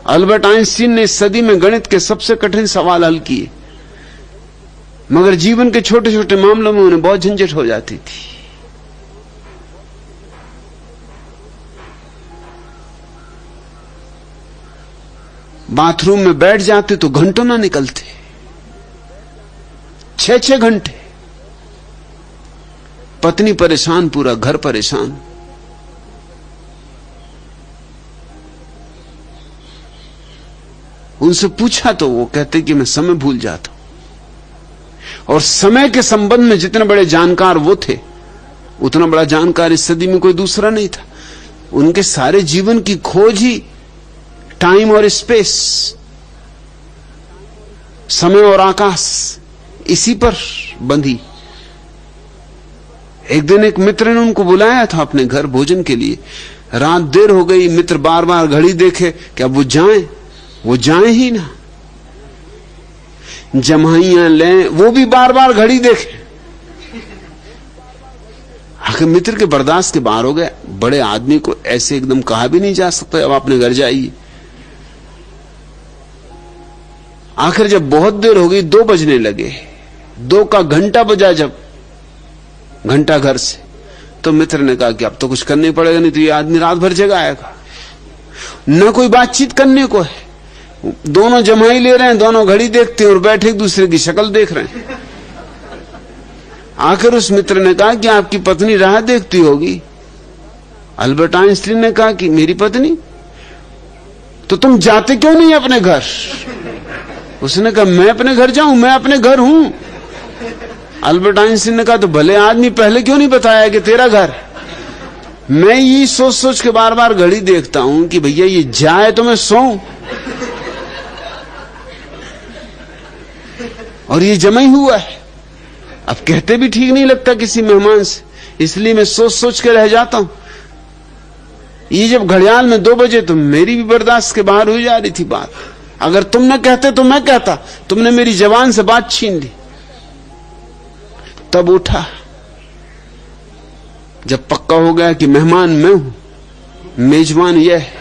Albert Einstein ने इस सदी में गणित के सबसे कठिन सवाल हल किए, मगर जीवन के छोटे छोटे मामलों में उन्हें बहुत झंझट हो जाती थी। बाथरूम में बैठ जाते तो घंटों ना निकलते, 6-6 घंटे। पत्नी परेशान, पूरा घर परेशान। उनसे पूछा तो वो कहते कि मैं समय भूल जाता हूं। और समय के संबंध में जितने बड़े जानकार वो थे, उतना बड़ा जानकार इस सदी में कोई दूसरा नहीं था। उनके सारे जीवन की खोज ही टाइम और स्पेस, समय और आकाश, इसी पर बंधी। एक दिन एक मित्र ने उनको बुलाया था अपने घर भोजन के लिए। रात देर हो गई, मित्र बार बार घड़ी देखे कि अब वो जाएं ही ना, जमाइयां लें, वो भी बार बार घड़ी देखे। आखिर मित्र के बर्दाश्त के बाहर हो गए। बड़े आदमी को ऐसे एकदम कहा भी नहीं जा सकता अब अपने घर जाइए। आखिर जब बहुत देर हो गई, 2 बजने लगे, 2 का घंटा बजा जब घंटा घर से, तो मित्र ने कहा कि अब तो कुछ करने पड़ेगा, नहीं तो ये आदमी रात भर जगाएगा। न कोई बातचीत करने को है, दोनों जमाई ले रहे हैं, दोनों घड़ी देखते हैं और बैठे एक दूसरे की शक्ल देख रहे हैं। आखिर उस मित्र ने कहा कि आपकी पत्नी राह देखती होगी। अल्बर्ट आइंस्टीन ने कहा कि मेरी पत्नी? तो तुम जाते क्यों नहीं अपने घर? उसने कहा मैं अपने घर जाऊं, मैं अपने घर हूं। अल्बर्ट आइंस्टीन ने कहा तो भले आदमी, पहले क्यों नहीं बताया कि तेरा घर? मैं ये सोच सोच के बार बार घड़ी देखता हूं कि भैया ये जाए तो मैं सोऊं, और ये जमा ही हुआ है। अब कहते भी ठीक नहीं लगता किसी मेहमान से, इसलिए मैं सोच सोच के रह जाता हूं। ये जब घड़ियाल में 2 बजे, तो मेरी भी बर्दाश्त के बाहर हो जा रही थी बात। अगर तुम न कहते तो मैं कहता, तुमने मेरी जबान से बात छीन ली। तब उठा, जब पक्का हो गया कि मेहमान मैं हूं, मेजबान यह है।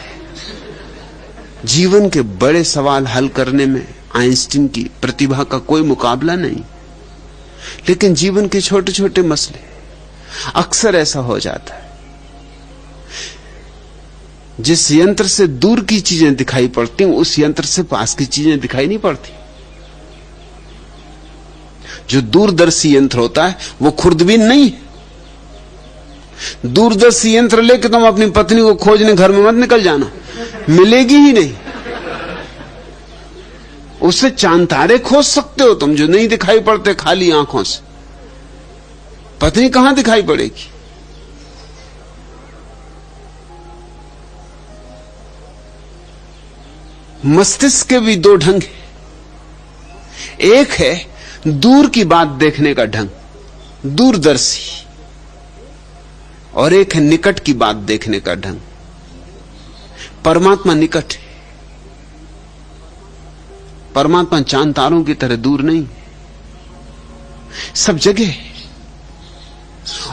जीवन के बड़े सवाल हल करने में आइंस्टीन की प्रतिभा का कोई मुकाबला नहीं, लेकिन जीवन के छोटे छोटे मसले, अक्सर ऐसा हो जाता है, जिस यंत्र से दूर की चीजें दिखाई पड़ती हैं, उस यंत्र से पास की चीजें दिखाई नहीं पड़ती। जो दूरदर्शी यंत्र होता है वो खुर्दबीन नहीं है। दूरदर्शी यंत्र लेके तुम अपनी पत्नी को खोजने घर में मत निकल जाना, मिलेगी ही नहीं। उससे चांद तारे खोज सकते हो तुम, जो नहीं दिखाई पड़ते खाली आंखों से। पत्नी कहां दिखाई पड़ेगी? मस्तिष्क के भी 2 ढंग हैं। एक है दूर की बात देखने का ढंग, दूरदर्शी, और एक है निकट की बात देखने का ढंग। परमात्मा निकट है। परमात्मा चांद तारों की तरह दूर नहीं, सब जगह है।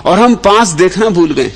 और हम पास देखना भूल गए।